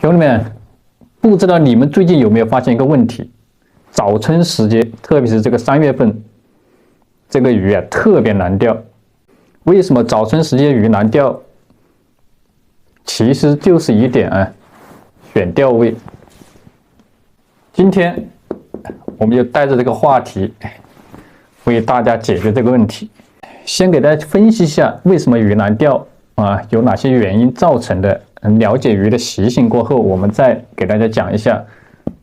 兄弟们，不知道你们最近有没有发现一个问题？早春时节，特别是这个3月份，这个鱼啊特别难钓。为什么早春时节鱼难钓？其实就是一点选钓位。今天我们就带着这个话题，为大家解决这个问题。先给大家分析一下为什么鱼难钓啊，有哪些原因造成的。了解鱼的习性过后，我们再给大家讲一下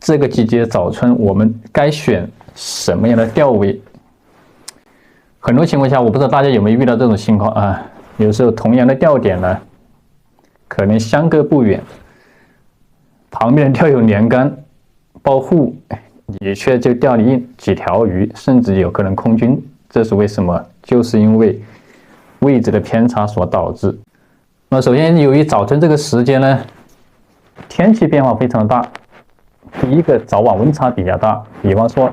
这个季节早春我们该选什么样的钓位。很多情况下，我不知道大家有没有遇到这种情况啊？有时候同样的钓点呢，可能相隔不远，旁边的钓友连竿抱护，你却就钓你几条鱼，甚至有可能空军。这是为什么？就是因为位置的偏差所导致。那首先，由于早春这个时间呢，天气变化非常大。第一个，早晚温差比较大，比方说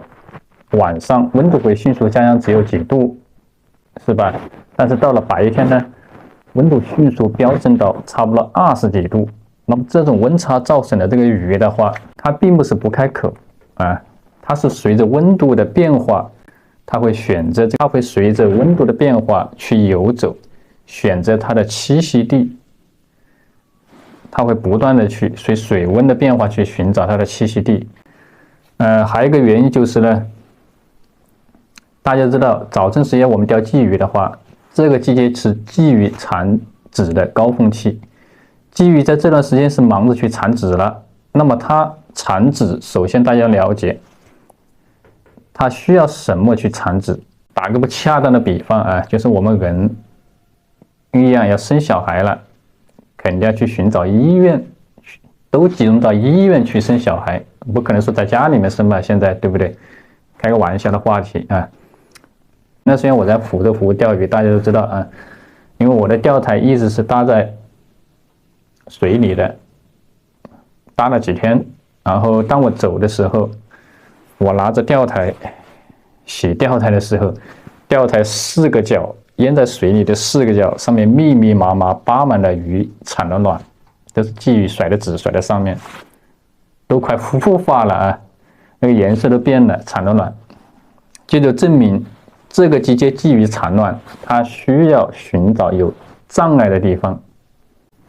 晚上温度会迅速下降，只有几度，是吧？但是到了白天呢，温度迅速飙升到差不多20几度。那么这种温差造成的这个鱼的话，它并不是不开口啊，它是随着温度的变化，它会随着温度的变化去游走。选择它的栖息地，它会不断的去随水温的变化去寻找它的栖息地。还有一个原因就是呢，大家知道早春时节我们钓鲫鱼的话，这个季节是鲫鱼产子的高峰期，鲫鱼在这段时间是忙着去产子了。那么它产子，首先大家要了解，它需要什么去产子？打个不恰当的比方啊，就是我们人一样要生小孩了，肯定要去寻找医院，都集中到医院去生小孩，不可能说在家里面生吧？现在对不对？开个玩笑的话题啊。那虽然我在福州湖钓鱼，大家都知道啊，因为我的钓台一直是搭在水里的，搭了几天，然后当我走的时候，我拿着钓台洗钓台的时候，钓台4个角。淹在水里的4个角上面密密麻麻扒满了鱼，产了卵，都是鲫鱼甩的籽甩在上面，都快孵化了啊，那个颜色都变了，产了卵，这就证明这个季节鲫鱼产卵，它需要寻找有障碍的地方，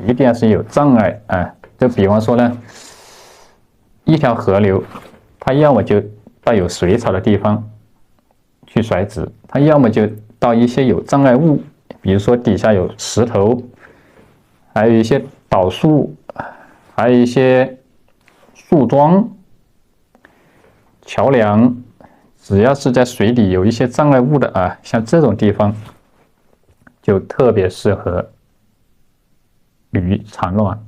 一定要是有障碍啊。就比方说呢，一条河流，它要么就到有水草的地方去甩籽，它要么就到一些有障碍物，比如说底下有石头，还有一些倒树，还有一些树桩、桥梁，只要是在水里有一些障碍物的啊，像这种地方就特别适合鱼产卵。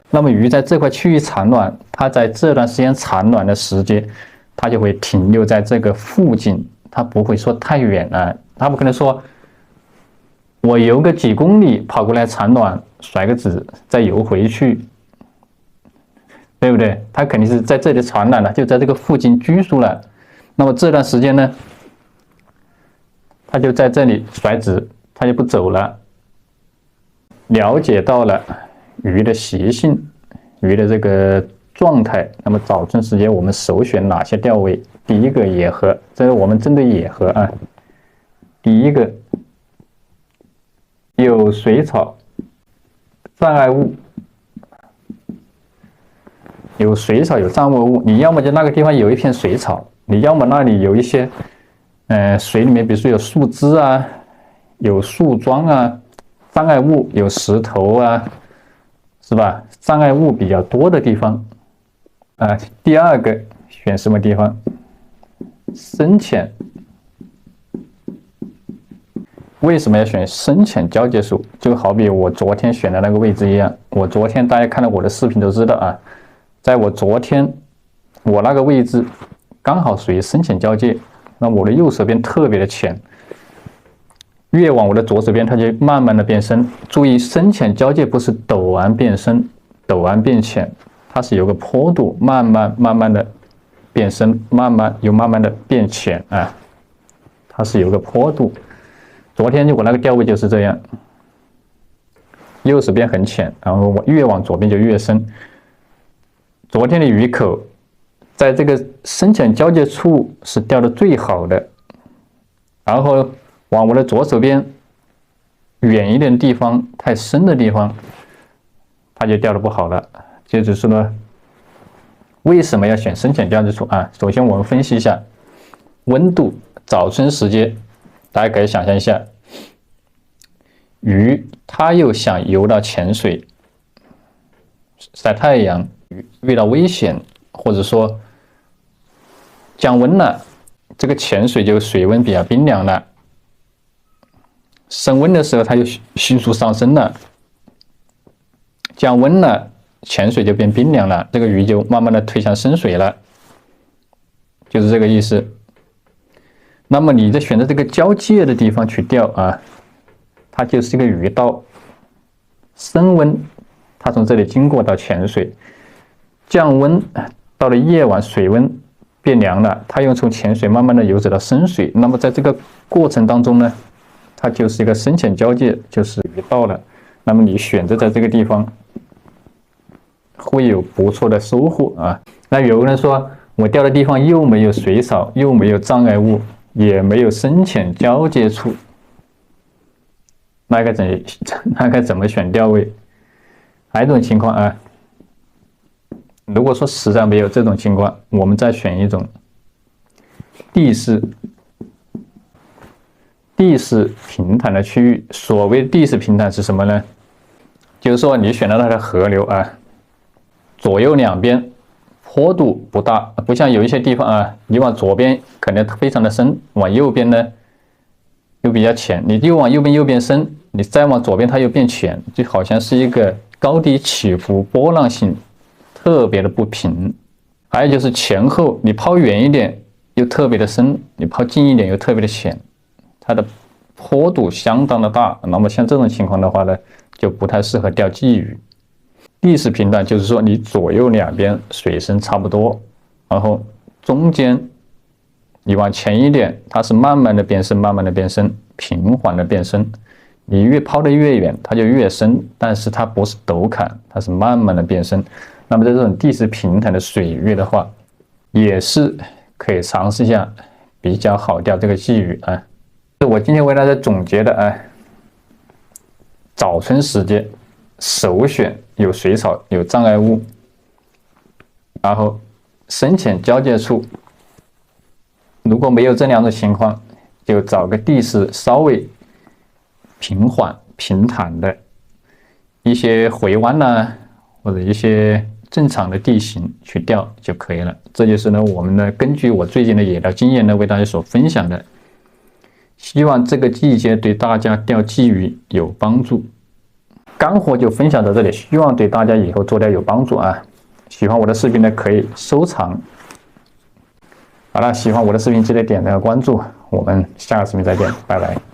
那么鱼在这块区域产卵，它在这段时间产卵的时间，它就会停留在这个附近，它不会说太远了。它不可能说我游个几公里跑过来产卵甩个籽再游回去，对不对？它肯定是在这里产卵了，就在这个附近居住了。那么这段时间呢，它就在这里甩籽，它就不走了。了解到了鱼的习性，鱼的这个状态，那么早春时节我们首选哪些钓位？第一个野河，这是我们针对野河啊。第一个有水草障碍物，有水草有障碍物，你要么就那个地方有一片水草，你要么那里有一些水里面比如说有树枝啊，有树桩啊，障碍物有石头啊，是吧？障碍物比较多的地方啊。第二个选什么地方？深浅。为什么要选深浅交界处？就好比我昨天选的那个位置一样，我昨天大家看到我的视频都知道啊，在我昨天我那个位置刚好属于深浅交界，那我的右手边特别的浅，越往我的左手边它就慢慢的变深。注意，深浅交界不是陡然变深、陡然变浅，它是有个坡度，慢慢的变深，慢慢的变浅啊，它是有个坡度。昨天我那个钓位就是这样，右手边很浅，然后我越往左边就越深。昨天的鱼口在这个深浅交界处是钓的最好的，然后往我的左手边远一点的地方，太深的地方，它就钓的不好了。这就是说，为什么要选深浅交界处啊？首先我们分析一下温度，早春时节，大家可以想象一下，鱼它又想游到浅水晒太阳，遇到危险或者说降温了，这个浅水就水温比较冰凉了，升温的时候它就迅速上升了，降温了，浅水就变冰凉了，这个鱼就慢慢的推向深水了，就是这个意思。那么你在选择这个交界的地方去钓啊，它就是一个鱼道，升温它从这里经过到浅水，降温到了夜晚水温变凉了，它又从浅水慢慢的游走到深水。那么在这个过程当中呢，它就是一个深浅交界，就是鱼道了。那么你选择在这个地方，会有不错的收获啊。那有个人说，我钓的地方又没有水草，又没有障碍物，也没有深浅交界处，那该怎么选钓位？还有一种情况啊，如果说实在没有这种情况，我们再选一种地势平坦的区域。所谓地势平坦是什么呢？就是说你选到它的河流啊，左右两边坡度不大，不像有一些地方啊，你往左边可能非常的深，往右边呢又比较浅，你又往右边深，你再往左边它又变浅，就好像是一个高低起伏波浪性特别的不平。还有就是前后你抛远一点又特别的深，你抛近一点又特别的浅，它的坡度相当的大。那么像这种情况的话呢，就不太适合钓鲫鱼。地势平坦就是说你左右两边水深差不多，然后中间你往前一点，它是慢慢的变深，慢慢的变深，平缓的变深。你越抛得越远，它就越深，但是它不是陡坎，它是慢慢的变深。那么在这种地势平坦的水域的话，也是可以尝试一下，比较好钓这个鲫鱼啊。我今天为大家总结的啊，早春时节首选有水草、有障碍物，然后深浅交界处。如果没有这两种情况，就找个地势稍微平缓、平坦的一些回弯呐，或者一些正常的地形去钓就可以了。这就是呢，我们呢根据我最近的野钓经验呢，为大家所分享的。希望这个季节对大家钓鲫鱼有帮助。干货就分享到这里，希望对大家以后做钓有帮助啊！喜欢我的视频呢，可以收藏。好了，喜欢我的视频记得点赞和关注，我们下个视频再见，拜拜。